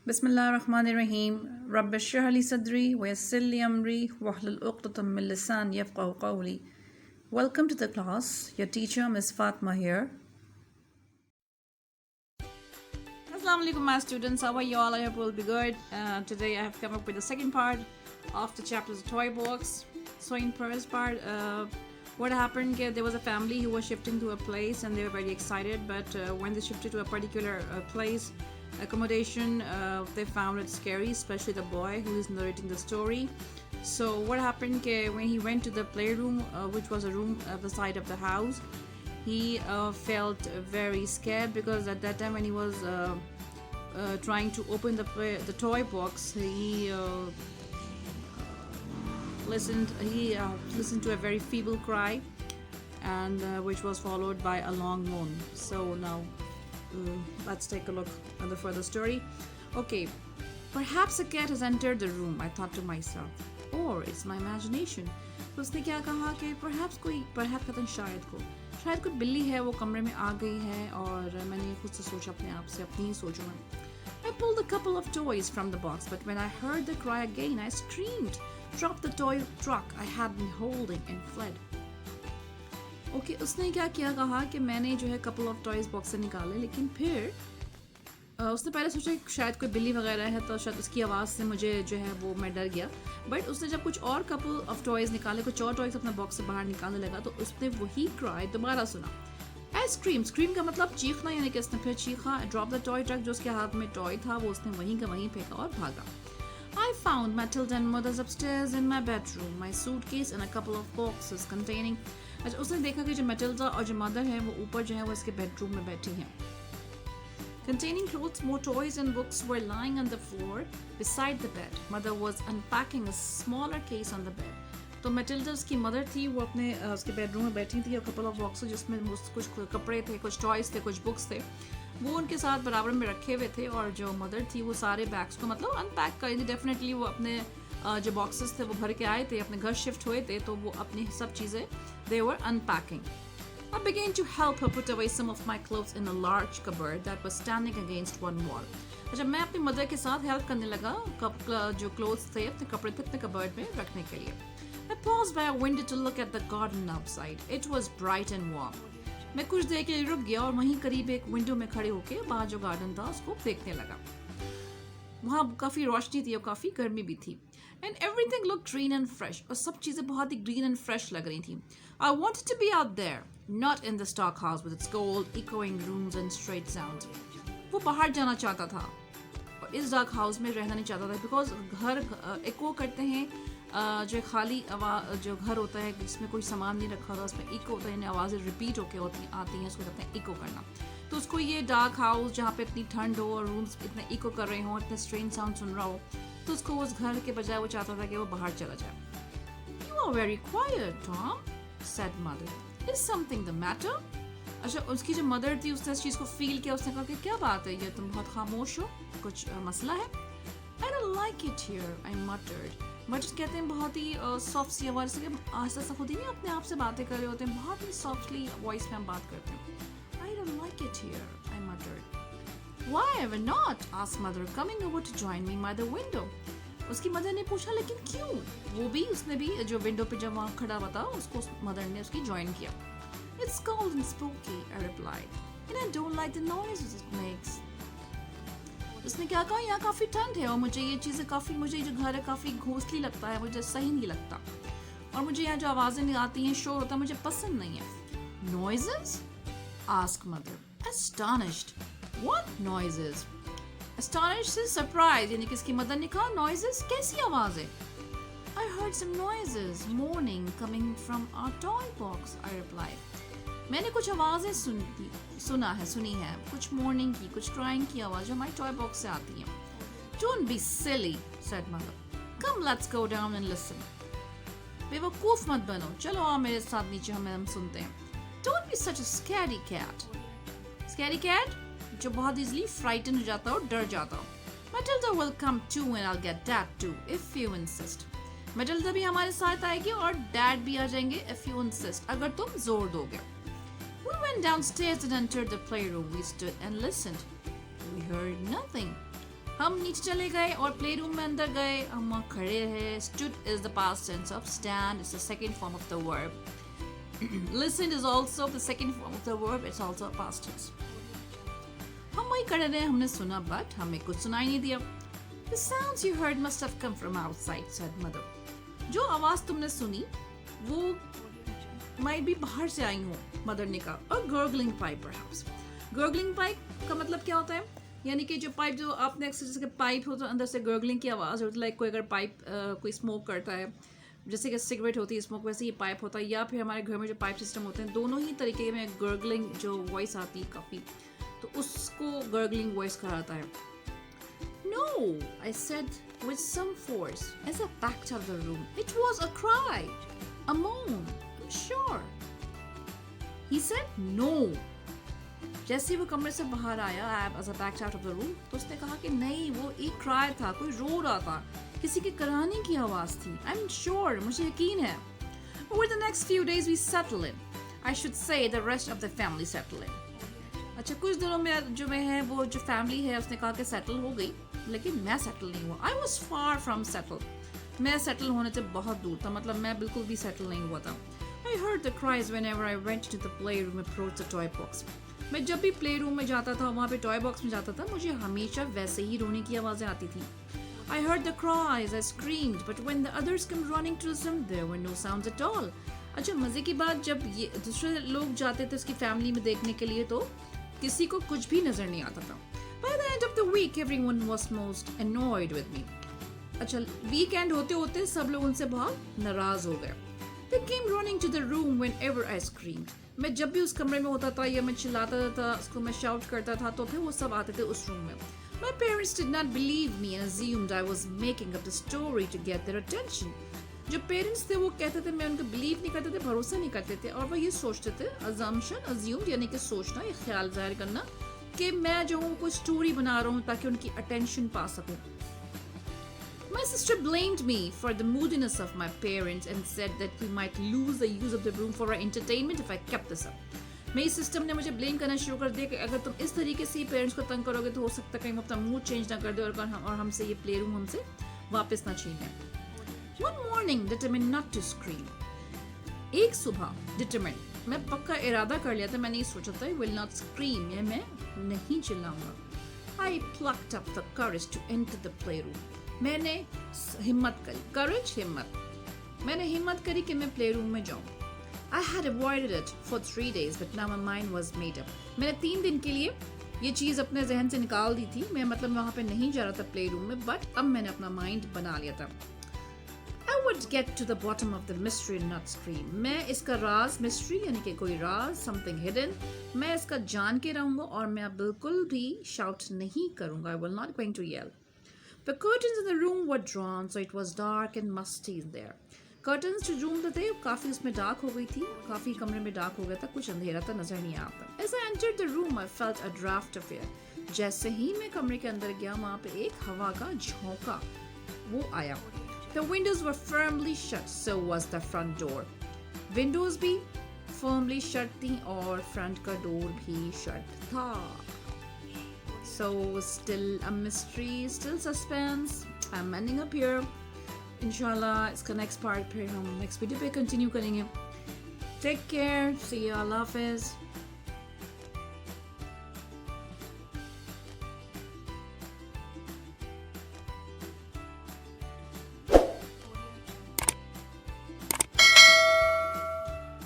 Bismillahirrahmanirrahim. Rabbi shrah li sadri wa yassir li amri wahlul uqdatam min lisan yafqahu qawli. Welcome to the class. Your teacher Ms. Fatma here. Assalamu alaikum my students. How are you all? I hope you will be good. Today I have come up with the second part of the chapter's toy box. So in first part, what happened, there was a family who was shifting to a place and they were very excited, but when they shifted to a particular place, accommodation, they found it scary, especially the boy who is narrating the story. So what happened, when he went to the playroom, which was a room at the side of the house, he felt very scared, because at that time when he was trying to open the toy box, he listened to a very feeble cry, and which was followed by a long moan. So now let's take a look at the further story. Okay, perhaps a cat has entered the room, I thought to myself, or it's my imagination. तो उसने क्या कहा कि शायद कोई बिल्ली है, वो कमरे में आ गई है, और मैंने खुद से सोचा, अपने आप से अपनी ही सोचूं मैं. I pulled a couple of toys from the box, but when I heard the cry again, I screamed, dropped the toy truck I had been holding, and fled. Okay, उसने क्या किया, कहा कि मैंने जो है couple of toys box से निकाले, लेकिन फिर उसने पहले सोचा कि शायद कोई बिल्ली वगैरह है, तो शायद उसकी आवाज़ से मुझे जो है वो मैं डर गया. बट उसने जब कुछ और couple of toys निकाले, कुछ और toys अपने बॉक्स से बाहर निकालने लगा, तो उसने वही cry दोबारा सुना. I scream का मतलब चीखना, यानी कि उसने फिर चीखा. Drop the toy truck, जो उसके हाथ में टॉय था, वो उसने वहीं का वहीं फेंका और भागा. I found Matilda and mother's upstairs in my bedroom, my suitcase and a couple of boxes containing. अच्छा, उसने देखा कि जो मैटिल्डा और जो मदर है वो ऊपर जो है वो इसके बेडरूम में बैठी हैं. Containing clothes, more toys and books were lying on the floor beside the bed. Mother was unpacking a smaller case on the bed. तो मैटिल्डा उसकी मदर थी, वो अपने उसके बेडरूम में बैठी थी, और कपल ऑफ बॉक्सेस जिसमें कुछ कपड़े थे, कुछ टॉयज थे, कुछ बुक्स थे, वो उनके साथ बराबर में रखे हुए थे. और जो मदर थी वो सारे बैग्स को मतलब अनपैक कर रही थी. डेफिनेटली वो अपने जो बॉक्सेस थे वो भर के आए थे, अपने घर शिफ्ट हुए थे, तो वो अपनी सब चीज़ें दे वर unpacking. I began to help her put away some of my clothes in a large cupboard that was standing against one wall. अच्छा, मैं अपनी मदर के साथ हेल्प करने लगा जो क्लोथ्स थे अपने कपड़े थे अपने कबर्ड में रखने के लिए. I paused by a window to look at the garden outside. It was bright and warm. मैं कुछ देर के लिए रुक गया और वहीं करीब एक विंडो में खड़े होकर बाहर जो गार्डन था उसको देखने लगा. वहाँ काफ़ी रोशनी थी और काफ़ी गर्मी भी थी. And everything looked green and fresh. और सब चीज़ें बहुत ही green and fresh लग रही थी. I wanted to be out there, not in the stock house with its cold, echoing rooms and straight sounds. वो बाहर जाना चाहता था और इस डार्क हाउस में रहना नहीं चाहता था, बिकॉज घर इको करते हैं. जो खाली जो घर होता है जिसमें कोई सामान नहीं रखा होता, उसमें इको होता है, यानी आवाज़ें रिपीट होके आती हैं, उसको कहते हैं इको करना. तो उसको ये डार्क हाउस जहाँ पे इतनी ठंड हो और रूम्स इतने इको कर रहे हों, इतने स्ट्रेन साउंड सुन रहा हो, तो उसको उस घर के बजाय वो चाहता था कि वो बाहर चला जाए. You are very quiet, Tom, said mother. Is something the matter? अच्छा, उसकी जो मदर थी उसने इस चीज़ को फील किया. उसने कहा कि क्या बात है, ये तुम बहुत खामोश हो, कुछ मसला है? I don't like it here, I muttered. But कहते हैं बहुत ही सॉफ्ट सी आवाज़ से, आहिस्ता सा खुद ही नहीं अपने आप से बातें कर रहे होते हैं, बहुत ही सॉफ्टली वॉइस में हम बात करते हैं. I don't like it here, I muttered. Why ever not? asked mother, coming over to join me by the window. उसकी मदर ने पूछा, लेकिन क्यों? वो भी उसने भी जो विंडो पे जब वहाँ खड़ा हुआ था उसको मदर ने उसकी ज्वाइन किया. It's cold and spooky, I replied, and I don't like the noises it makes. उसने क्या कहा, यहाँ काफ़ी ठंड है और मुझे ये चीज़ें मुझे जो घर है काफ़ी घोंसली लगता है, मुझे सही नहीं लगता, और मुझे यहाँ जो आवाज़ें नहीं आती हैं, शोर होता है, मुझे पसंद नहीं है. Noises? asked mother, astonished. What noises? Astonished से surprised, यानी कि इसकी मदर ने कहा noises, कैसी आवाज़ें? I heard some noises, moaning coming from our toy box, I replied. मैंने कुछ आवाज़ें सुनी है, कुछ मोर्निंग की, कुछ क्राइंग की आवाज़ जो हमारी टॉय बॉक्स से आती हैं. Don't be silly, said mother. Come, let's go down and listen. बेवकूफ़ मत बनो, चलो आओ मेरे साथ नीचे, हम सुनते हैं. Don't be such a scaredy cat. Scaredy cat? जो बहुत easily frightened हो जाता हो, डर जाता हो. Matilda will come too and I'll get dad too, if you insist. Matilda भी हमारे साथ आएगी और dad भी आ जाएंगे, if you insist, अगर तुम जोर दोगे. We went downstairs and entered the playroom. We stood and listened. We heard nothing. हम नीचे चले गए और प्ले रूम में अंदर गए. हम वहाँ खड़े हैं. Stood is the past tense of stand. It's the second form of the verb. Listened is also the second form of the verb. It's also a past tense. हम वही खड़े रहे. हमने सुना but हमें कुछ सुनाई नहीं दिया. The sounds you heard must have come from outside, said mother. जो आवाज तुमने सुनी वो might be बाहर से आई हो, मदर ने कहा. A gurgling pipe perhaps. Gurgling pipe का मतलब क्या होता है? यानी कि जो पाइप जो आपने अक्सर जैसे पाइप हो तो अंदर से गर्गलिंग की आवाज़ होती है. लाइक कोई अगर पाइप कोई स्मोक करता है, जैसे कि सिगरेट होती है स्मोक, वैसे ही पाइप होता है. या फिर हमारे घर में जो पाइप सिस्टम होते हैं, दोनों ही तरीके में गर्गलिंग जो वॉइस आती है काफ़ी, तो उसको गर्गलिंग वॉइस कहा जाता है. No, I said with some force as I backed out of the room. It was a cry, a moan, I'm sure. He said no. जैसे वो कमरे से बाहर आया, as I backed out of the room, तो उसने कहा कि नहीं, वो एक क्राई था, कोई रो रहा था, किसी के कराने की आवाज़ थी. I'm sure, मुझे यकीन है. Over the next few days we settled in. I should say the rest of the family settled in. अच्छा, कुछ दिनों में जो मैं है वो जो फैमिली है उसने कहा कि सेटल हो गई, लेकिन मैं सेटल नहीं हुआ. I was far from settled. मैं सेटल होने से बहुत दूर था. मतलब मैं बिल्कुल भी सेटल नहीं हुआ था. I heard the cries whenever I went to the playroom and approached the toy box. मैं जब भी प्ले रूम में जाता था, वहाँ पे टॉय बॉक्स में जाता था, मुझे हमेशा वैसे ही रोने की आवाज़ें आती थी. I heard the cries, I screamed, but when the others came running to listen, there were no sounds at all. अच्छा, मज़े की बात, जब ये दूसरे लोग जाते थे उसकी फैमिली में देखने के लिए तो किसी को कुछ भी नज़र नहीं आता था. By the end of the week, everyone was most annoyed with me. अच्छा, वीकेंड होते होते सब लोग उनसे बहुत नाराज़ हो गए. They came running to the room whenever I screamed. मैं जब भी उस कमरे में होता था या मैं चिल्लाता था, उसको मैं शाउट करता था, तो फिर वो सब आते थे उस रूम में. My parents did not believe me and assumed I was making up the story to get their attention. जो पेरेंट्स थे वो कहते थे, मैं उनको बिलीव नहीं करते थे, भरोसा नहीं करते थे, और वो ये सोचते थे, assumed यानी कि सोचना, ये ख्याल जाहिर करना कि मैं जो हूँ कोई स्टोरी बना रहा हूँ ताकि उनकी अटेंशन पा सकूँ. My sister blamed me for the moodiness of my parents and said that we might lose the use of the room for our entertainment if I kept this up. मेरी system ने मुझे blame करना शुरू कर दिया कि अगर तुम इस तरीके से पेरेंट्स को तंग करोगे तो हो सकता है कहीं वो अपना मूड चेंज ना कर दे और हमसे ये प्ले रूम हमसे वापस ना छीन लें. One morning, determined not to scream. एक सुबह determined, मैं पक्का इरादा कर लिया था, मैंने ये सोचा था will not scream, या मैं नहीं चिल्लाऊंगा. I plucked up the courage to enter the playroom. मैंने हिम्मत करी, courage, हिम्मत. मैंने हिम्मत करी कि मैं प्ले रूम में जाऊं. I had avoided it for 3 days, but now my mind was made up. मैंने 3 दिन के लिए ये चीज़ अपने जहन से निकाल दी थी. मैं मतलब वहाँ पे नहीं जा रहा था प्ले रूम में, बट अब मैंने अपना माइंड बना लिया था. I would get to the bottom of the mystery and not scream. मैं इसका राज, mystery यानी कि कोई राज, something hidden, मैं इसका जान के रहूँगा और मैं बिल्कुल भी shout नहीं करूँगा. I will not going to yell. The curtains in the room were drawn, so it was dark and musty in there. Curtains जो रूम में थे काफ़ी उसमें डार्क हो गई थी, काफ़ी कमरे में डार्क हो गया था, कुछ अंधेरा था, नजर नहीं आता. As I entered the room, I felt a draft of air. जैसे ही मैं कमरे के अंदर गया, वहाँ पे एक हवा का झोंका वो आया. The windows were firmly shut, so was the front door. Windows भी firmly shut थी और front का door भी shut था. So still a mystery, still suspense. I'm ending up here. Inshallah, इसका next part फिर हम next video पे continue करेंगे. Take care. See you. Allah Hafiz.